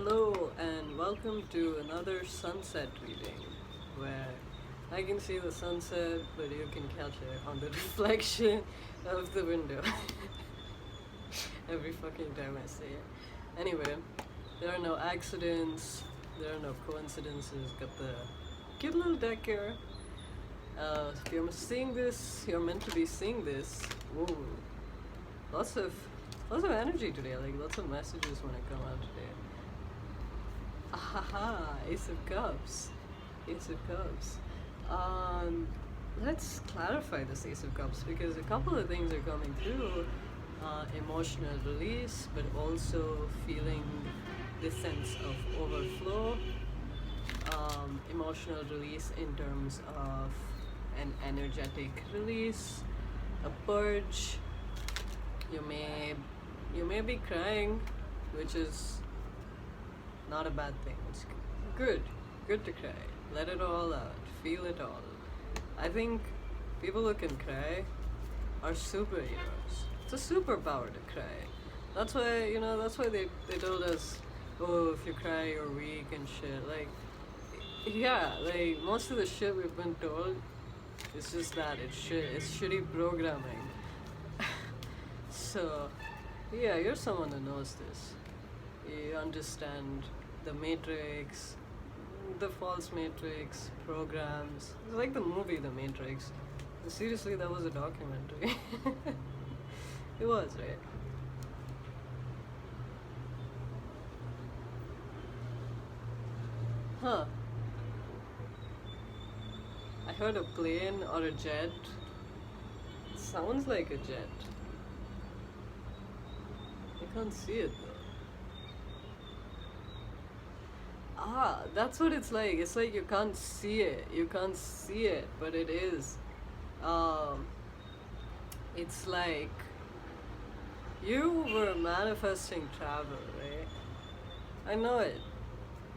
Hello and welcome to another sunset reading where I can see the sunset but you can catch it on the reflection of the window. Every fucking time I say it. Anyway, there are no accidents, there are no coincidences. Got the cute little deck here. If you're seeing this, you're meant to be seeing this. Ooh, lots of energy today. Like lots of messages when I come out today. Ahaha, Ace of Cups. Ace of Cups. Let's clarify this Ace of Cups because a couple of things are coming through. Emotional release, but also feeling this sense of overflow. Emotional release in terms of an energetic release, a purge. You may be crying, which is not a bad thing. It's good to cry. Let it all out. Feel it all. I think people who can cry are superheroes. It's a superpower to cry. That's why they told us, oh, if you cry you're weak and shit. Like, yeah, like most of the shit we've been told, it's just that it's shitty programming. So yeah, you're someone who knows this. You understand the matrix, the false matrix, programs. It's like the movie The Matrix. Seriously, that was a documentary. It was, right? Huh. I heard a plane or a jet. It sounds like a jet. I can't see it though. That's what it's like. It's like you can't see it. You can't see it, but it is. It's like you were manifesting travel, right? I know it.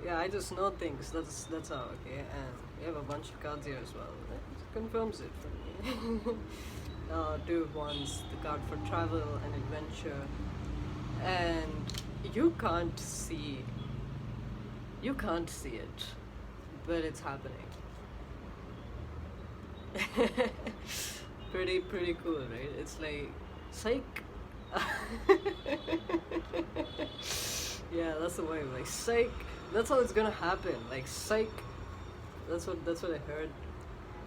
Yeah, I just know things. That's how, okay? And we have a bunch of cards here as well. It confirms it for me. Two of Wands, the card for travel and adventure. And you can't see it, but it's happening. Pretty cool, right? It's like psych. Yeah, that's the way. Like psych. That's how it's gonna happen. Like psych. That's what I heard.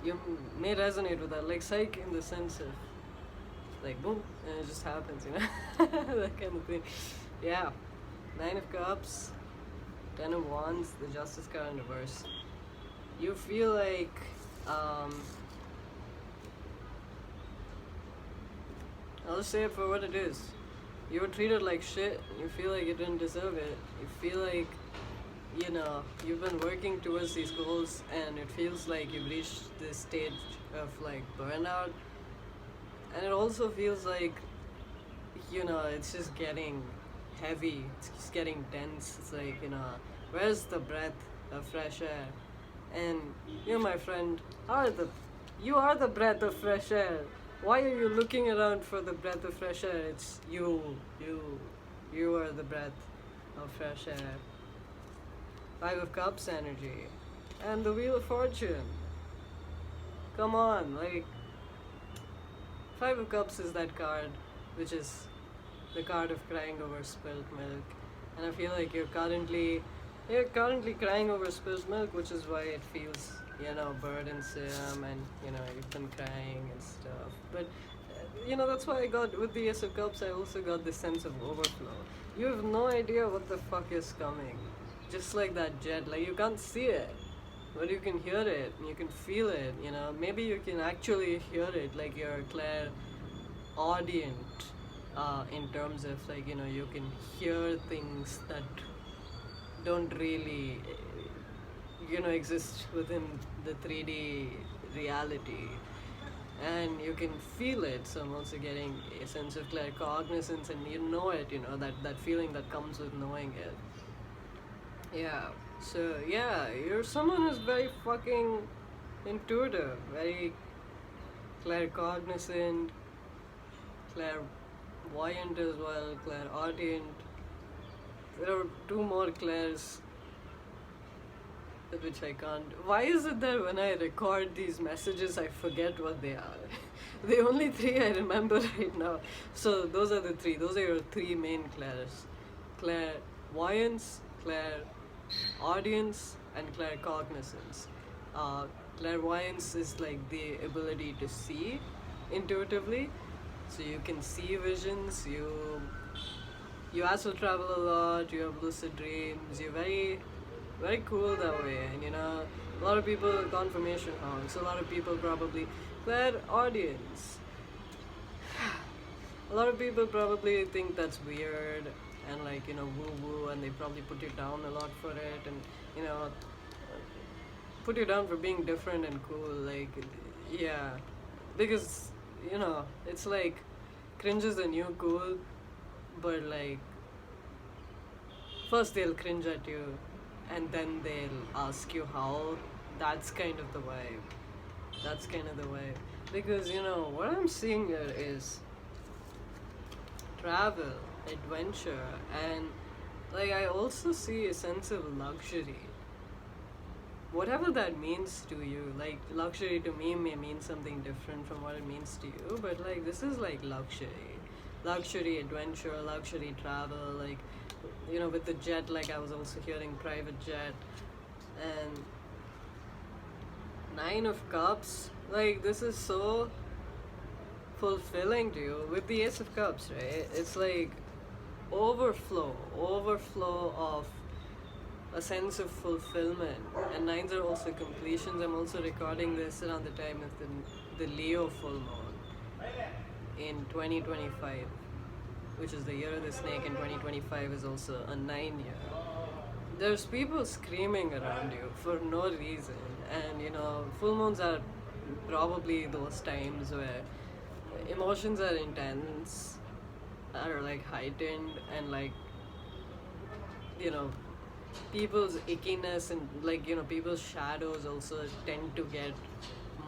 You may resonate with that. Like psych in the sense of like boom, and it just happens, you know, that kind of thing. Yeah, 9 of Cups. 10 of Wands, the Justice card in reverse. You feel like, I'll just say it for what it is. You were treated like shit, you feel like you didn't deserve it. You feel like, you've been working towards these goals and it feels like you've reached this stage of like burnout. And it also feels like, it's just getting heavy, it's just getting dense. It's like, where's the breath of fresh air? And you, my friend, you are the breath of fresh air. Why are you looking around for the breath of fresh air? It's you are the breath of fresh air. 5 of Cups energy. And the Wheel of Fortune. Come on, like 5 of Cups is that card which is the card of crying over spilled milk, and I feel like you're currently crying over spilled milk, which is why it feels burdensome, and you've been crying and stuff. But that's why I got with the Ace of Cups. I also got this sense of overflow. You have no idea what the fuck is coming, just like that jet. Like you can't see it, but you can hear it, you can feel it. Maybe you can actually hear it, like you're clairaudient. In terms of like you can hear things that don't really exist within the 3D reality, and you can feel it. So I'm also getting a sense of claircognizance, and that feeling that comes with knowing it. Yeah, so yeah, you're someone who's very fucking intuitive, very claircognizant, clairvoyant as well, clairaudient. There are two more Claires which I can't. Why is it that when I record these messages, I forget what they are? The only three I remember right now. So those are the three. Those are your three main Claires: clairvoyance, clairaudience, and claircognizance. Clairvoyance is like the ability to see intuitively, so you can see visions. You astral travel a lot. You have lucid dreams. You're very cool that way. And a lot of people confirmation honks. A lot of people probably clairaudience. A lot of people probably think that's weird and woo woo, and they probably put you down a lot for it, and put you down for being different and cool. Like, yeah, because it's like cringe is the new cool, but like first they'll cringe at you, and then they'll ask you how. That's kind of the vibe. That's kind of the vibe. Because what I'm seeing here is travel, adventure, and like I also see a sense of luxury. Whatever that means to you, like luxury to me may mean something different from what it means to you, but like this is like luxury adventure, luxury travel, like with the jet. Like I was also hearing private jet, and Nine of Cups. Like this is so fulfilling to you with the Ace of Cups, right? It's like overflow of a sense of fulfillment, and nines are also completions. I'm also recording this around the time of the Leo full moon in 2025, which is the year of the snake, and 2025 is also a 9 year. There's people screaming around you for no reason, and full moons are probably those times where emotions are intense, are like heightened, and like people's ickiness and people's shadows also tend to get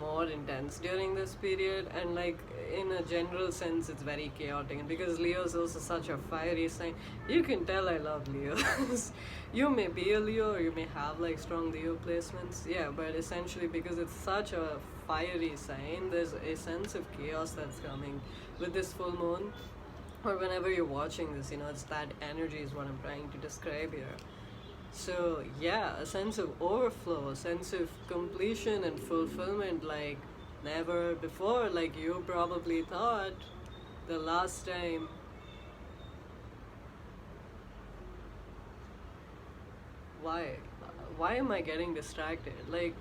more intense during this period, and like in a general sense it's very chaotic. And because Leo is also such a fiery sign, you can tell I love Leos. You may be a Leo, or you may have like strong Leo placements, yeah, but essentially because it's such a fiery sign, there's a sense of chaos that's coming with this full moon, or whenever you're watching this, it's that energy is what I'm trying to describe here. So yeah, a sense of overflow, a sense of completion and fulfillment like never before. Like you probably thought the last time why am I getting distracted? Like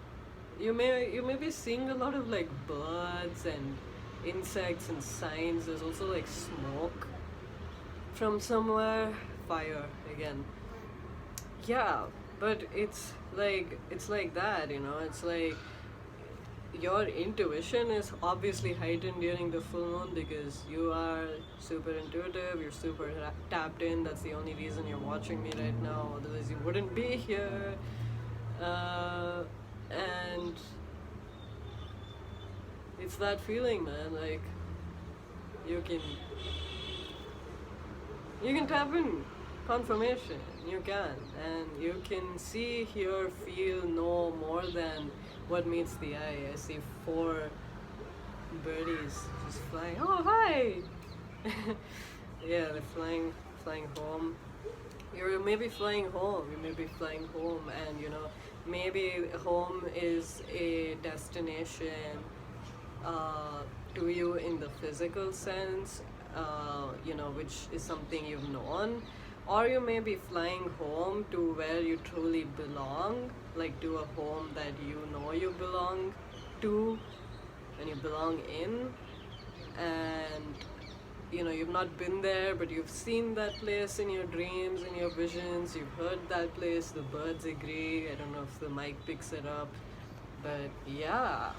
you may be seeing a lot of like birds and insects and signs. There's also like smoke from somewhere, fire again. Yeah, but it's like that, it's like your intuition is obviously heightened during the full moon because you are super intuitive, you're super tapped in. That's the only reason you're watching me right now, otherwise you wouldn't be here. And it's that feeling, man. Like you can tap in confirmation, you can, and you can see, hear, feel, know more than what meets the eye. I see 4 birdies just flying. Oh, hi! Yeah, they're flying home. You may be flying home, and maybe home is a destination to you in the physical sense, which is something you've known. Or you may be flying home to where you truly belong, like to a home that you belong to and you belong in, and you've not been there, but you've seen that place in your dreams, in your visions. You've heard that place, the birds agree. I don't know if the mic picks it up, but yeah,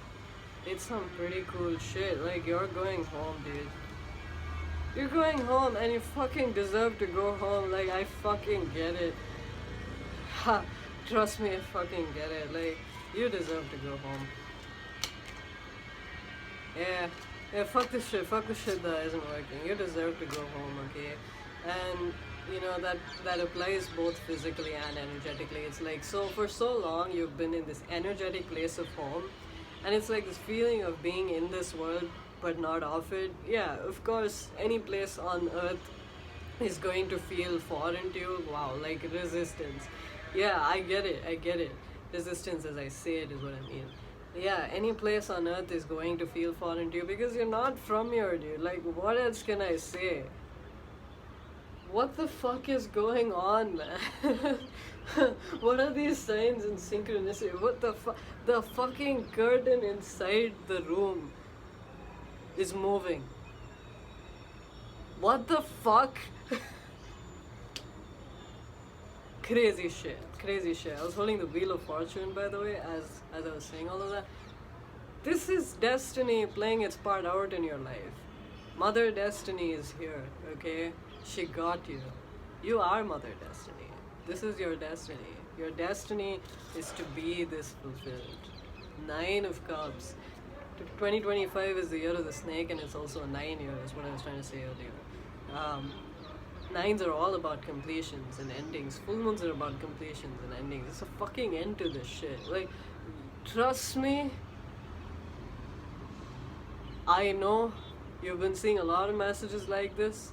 it's some pretty cool shit. Like you're going home, dude. You're going home, and you fucking deserve to go home. Like, I fucking get it. Ha! Trust me, I fucking get it. Like, you deserve to go home. Yeah, fuck this shit. Fuck the shit that isn't working. You deserve to go home, okay? And you know, that applies both physically and energetically. It's like, so for so long you've been in this energetic place of home, and it's like this feeling of being in this world but not of it. Yeah, of course, any place on earth is going to feel foreign to you. Wow, like resistance. Yeah, I get it. Resistance, as I say it, is what I mean. Yeah, any place on earth is going to feel foreign to you because you're not from here, dude. Like, what else can I say? What the fuck is going on, man? What are these signs and synchronicity? What the fuck? The fucking curtain inside the room is moving. What the fuck? Crazy shit. Crazy shit. I was holding the Wheel of Fortune, by the way, as I was saying all of that. This is destiny playing its part out in your life. Mother Destiny is here, okay? She got you. You are Mother Destiny. This is your destiny. Your destiny is to be this fulfilled. 9 of Cups. 2025 is the year of the snake, and it's also a 9 year, is what I was trying to say earlier. Nines are all about completions and endings. Full moons are about completions and endings. It's a fucking end to this shit. Like, trust me, I know you've been seeing a lot of messages like this.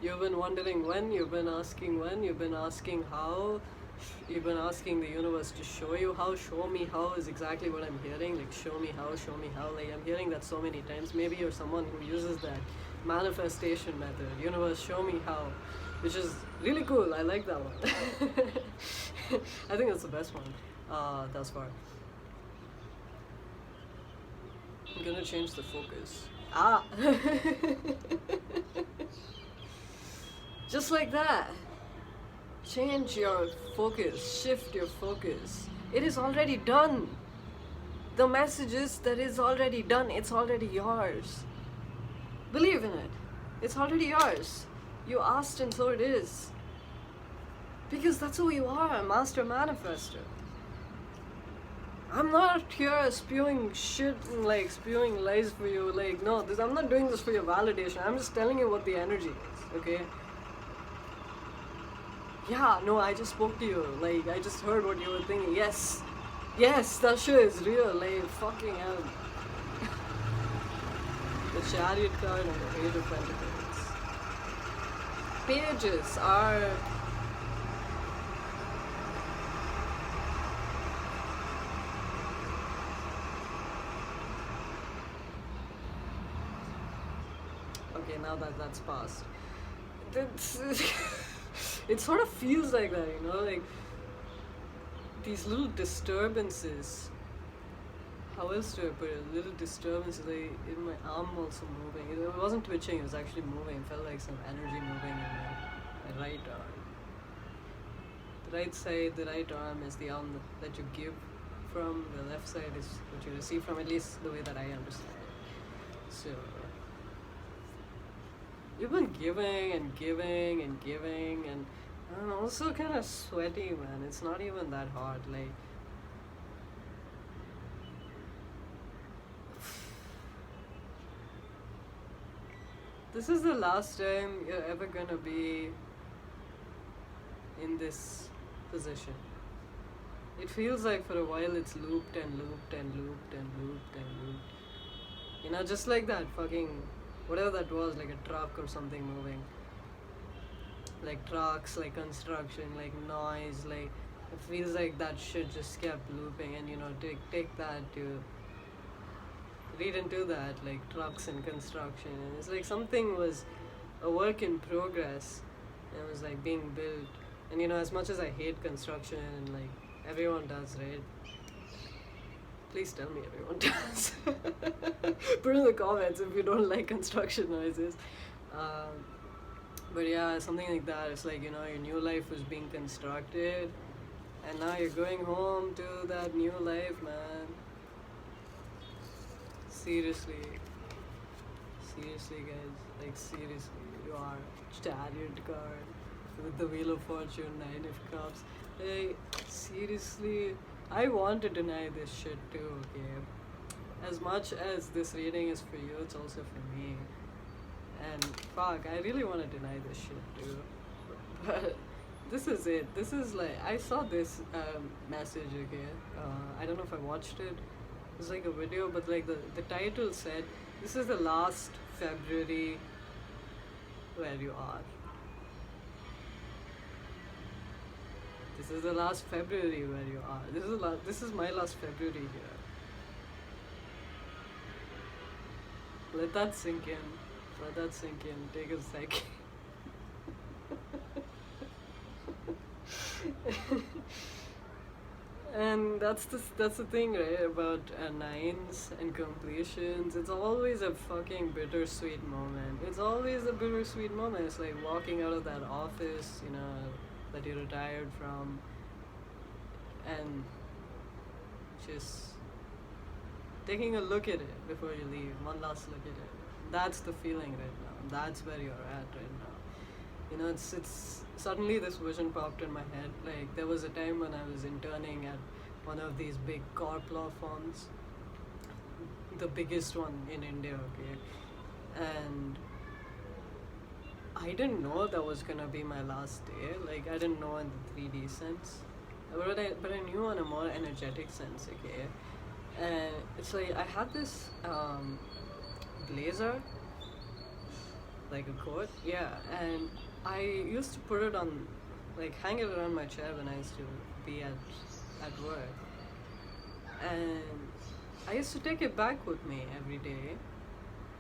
You've been wondering when, you've been asking when, you've been asking how, you've been asking the universe to show you how. Show me how is exactly what I'm hearing. Like, show me how, show me how. Like, I'm hearing that so many times. Maybe you're someone who uses that manifestation method. Universe, show me how. Which is really cool. I like that one. I think that's the best one thus far. I'm gonna change the focus. Just like that. Change your focus, shift your focus. It is already done. The message is that it's already done, it's already yours. Believe in it. It's already yours. You asked and so it is. Because that's who you are, a master manifester. I'm not here spewing shit and like spewing lies for you. Like, no, I'm not doing this for your validation. I'm just telling you what the energy is, okay? Yeah, no, I just spoke to you. Like, I just heard what you were thinking. Yes, that shit is real. Like, fucking hell. The Chariot card and the Page of Pentacles. Pages are okay, now that's passed. It sort of feels like that, you know, like these little disturbances. How else do I put it? Little disturbances, like in my arm also moving. It wasn't twitching, it was actually moving. It felt like some energy moving in my right arm. The right side, the right arm is the arm that you give from. The left side is what you receive from, at least the way that I understand it. So you've been giving and giving and giving, and I'm also kind of sweaty, man. It's not even that hot. Like, this is the last time you're ever gonna be in this position. It feels like for a while it's looped and looped and looped and looped and looped. You know, just like that fucking whatever that was, like a truck or something moving. Like trucks, like construction, like noise, like it feels like that shit just kept looping, and you know, take that to read into that, like trucks and construction, and it's like something was a work in progress and it was like being built. And you know, as much as I hate construction, and like everyone does, right? Please tell me everyone does. Put in the comments if you don't like construction noises. But yeah, something like that. It's like, you know, your new life was being constructed, and now you're going home to that new life, man. Seriously, guys. Like, seriously, you are Chariot card with the Wheel of Fortune, 9 of Cups. Like, seriously, I want to deny this shit too, okay? As much as this reading is for you, it's also for me. And fuck, I really want to deny this shit too. But this is it. This is like I saw this message, okay. I don't know if I watched it. It was like a video, but like the title said, "This is the last February where you are. This is the last February where you are. This is my last February here." Let that sink in. Let that sink in. Take a second. And that's the thing, right? About nines and completions. It's always a fucking bittersweet moment. It's always a bittersweet moment. It's like walking out of that office, that you retired from, and just taking a look at it before you leave. One last look at it. That's the feeling right now. That's where you're at right now. It's suddenly this vision popped in my head. Like there was a time when I was interning at one of these big corp law firms, the biggest one in India, okay, and I didn't know that was gonna be my last day. Like I didn't know in the 3D sense, but I knew on a more energetic sense, okay. And it's like I had this blazer, like a coat, yeah, and I used to put it on, like hang it around my chair when I used to be at work, and I used to take it back with me every day,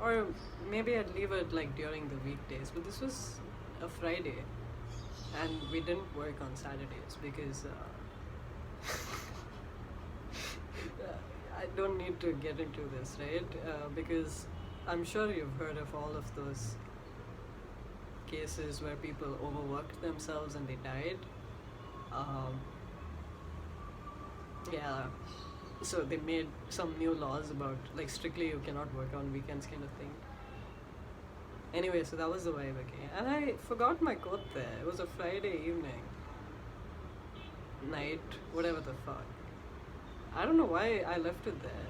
or maybe I'd leave it like during the weekdays. But this was a Friday, and we didn't work on Saturdays because I don't need to get into this, right? Because I'm sure you've heard of all of those cases where people overworked themselves and they died. Yeah, so they made some new laws about like strictly you cannot work on weekends kind of thing. Anyway, so that was the vibe, okay. And I forgot my coat there. It was a Friday evening, night, whatever the fuck. I don't know why I left it there.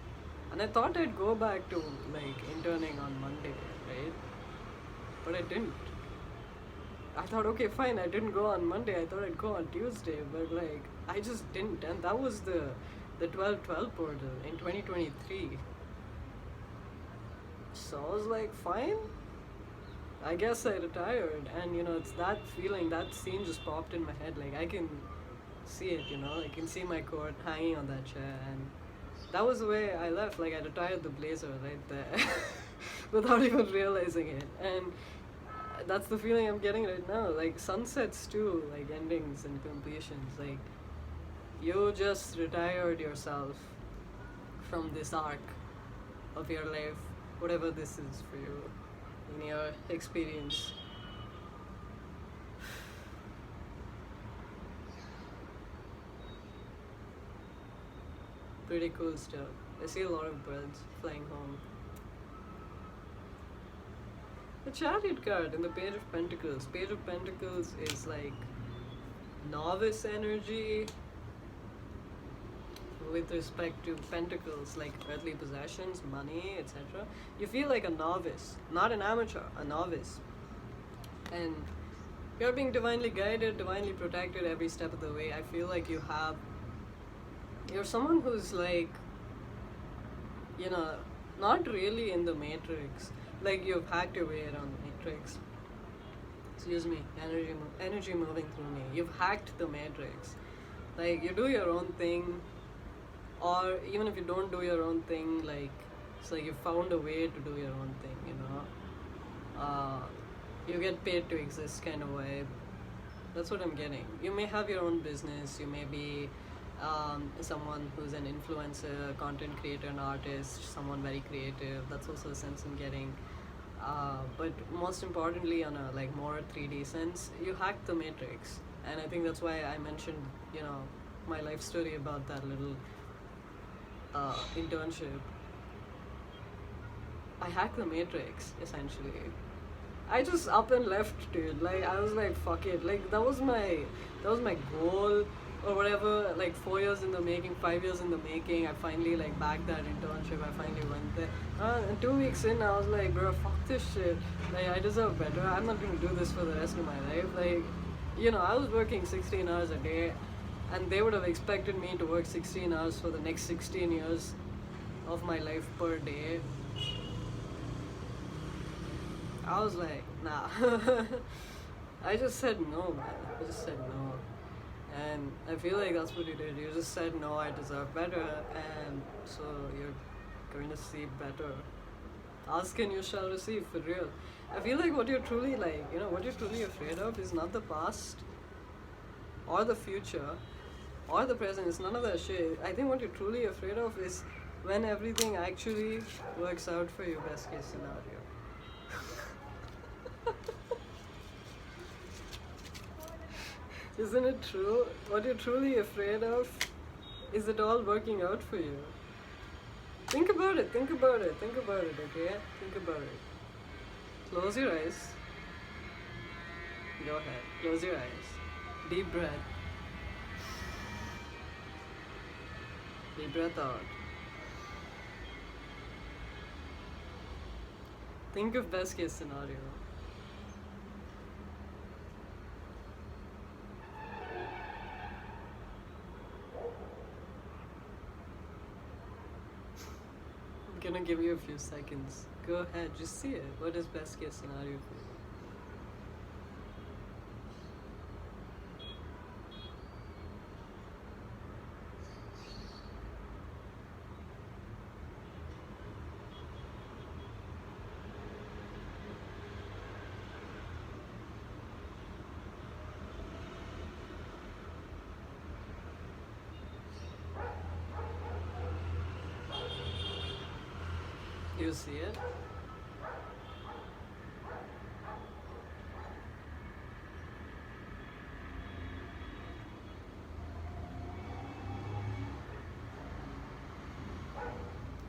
And I thought I'd go back to like interning on Monday, right? But I didn't. I thought, okay, fine, I didn't go on Monday. I thought I'd go on Tuesday, but like I just didn't. And that was the 12/12 portal in 2023. So I was like, fine, I guess I retired. And it's that feeling, that scene just popped in my head. Like I can see it, I can see my coat hanging on that chair, and that was the way I left. Like I retired the blazer right there without even realizing it. And that's the feeling I'm getting right now. Like sunsets too, like endings and completions. Like you just retired yourself from this arc of your life, whatever this is for you in your experience. Pretty cool stuff. I see a lot of birds flying home. The Chariot card in the Page of Pentacles. Page of Pentacles is like novice energy with respect to pentacles, like earthly possessions, money, etc. You feel like a novice, not an amateur, a novice. And you're being divinely guided, divinely protected every step of the way. I feel like you're someone who's like, not really in the matrix. Like you've hacked your way around the matrix. Excuse me, energy moving through me. You've hacked the matrix. Like you do your own thing, or even if you don't do your own thing, like it's like you found a way to do your own thing. You get paid to exist kind of vibe. That's what I'm getting. You may have your own business. You may be someone who's an influencer, content creator, an artist, someone very creative. That's also a sense I'm getting. But most importantly, on a like more 3D sense, you hack the matrix. And I think that's why I mentioned, my life story about that little internship. I hacked the matrix, essentially. I just up and left, dude. Like I was like, fuck it. Like that was my goal or whatever. Like 4 years in the making, 5 years in the making. I finally like bagged that internship. I finally went there. And 2 weeks in, I was like, bro, fuck this shit. Like I deserve better. I'm not gonna do this for the rest of my life. Like I was working 16 hours a day, and they would have expected me to work 16 hours for the next 16 years of my life per day. I was like, nah. I just said no, man. I just said no. And I feel like that's what you did. You just said, no, I deserve better, and so you're going to see better. Ask and you shall receive, for real. I feel like what you're truly what you're truly afraid of is not the past or the future or the present. It's none of that shit. I think what you're truly afraid of is when everything actually works out for you, best case scenario. Isn't it true? What you're truly afraid of is it all working out for you. Think about it, think about it, think about it, okay? Think about it. Close your eyes. Go ahead, close your eyes. Deep breath. Deep breath out. Think of best case scenario. I'm gonna give you a few seconds. Go ahead, just see it. What is best case scenario for you? You see it?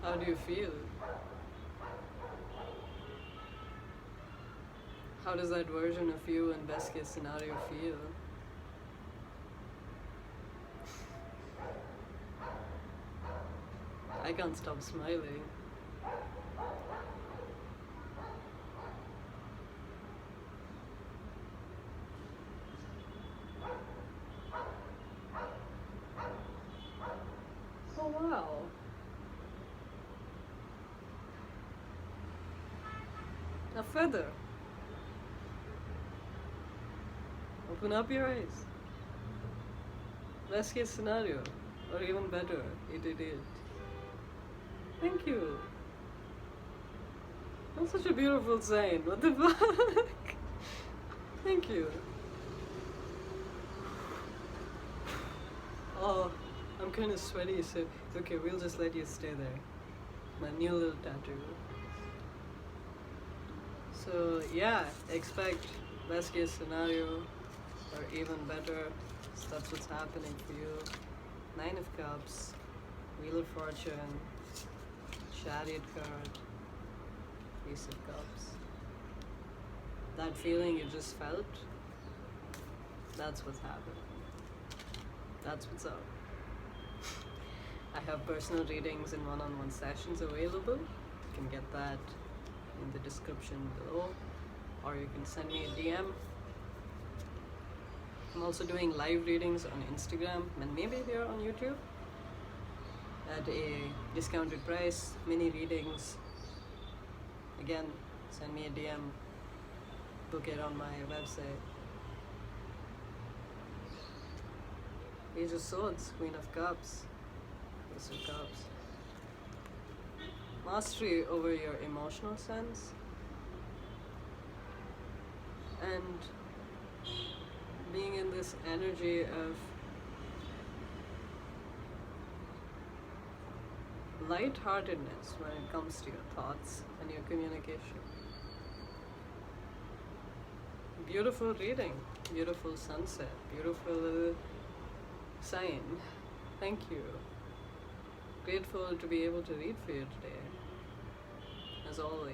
How do you feel? How does that version of you in best case scenario feel? I can't stop smiling. Oh wow. A feather. Open up your eyes. Best case scenario, or even better, it did it. Thank you. That's such a beautiful sign. What the fuck? Thank you. Oh, I'm kind of sweaty, so okay, we'll just let you stay there. My new little tattoo. So yeah, expect best case scenario or even better. So that's what's happening for you. 9 of Cups, Wheel of Fortune, Chariot card, Ace of Cups. That feeling you just felt, that's what's happening. That's what's up. I have personal readings and one-on-one sessions available. You can get that in the description below, or you can send me a DM. I'm also doing live readings on Instagram and maybe here on YouTube at a discounted price, mini readings. Again, send me a DM, book it on my website. Page of Swords, Queen of Cups, Ace of Cups. Mastery over your emotional sense, and being in this energy of lightheartedness when it comes to your thoughts and your communication. Beautiful reading, beautiful sunset, beautiful sign. Thank you. Grateful to be able to read for you today. As always.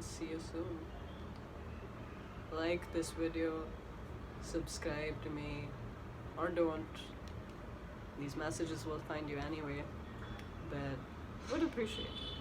See you soon. Like this video, subscribe to me, or don't. These messages will find you anyway, but would appreciate it.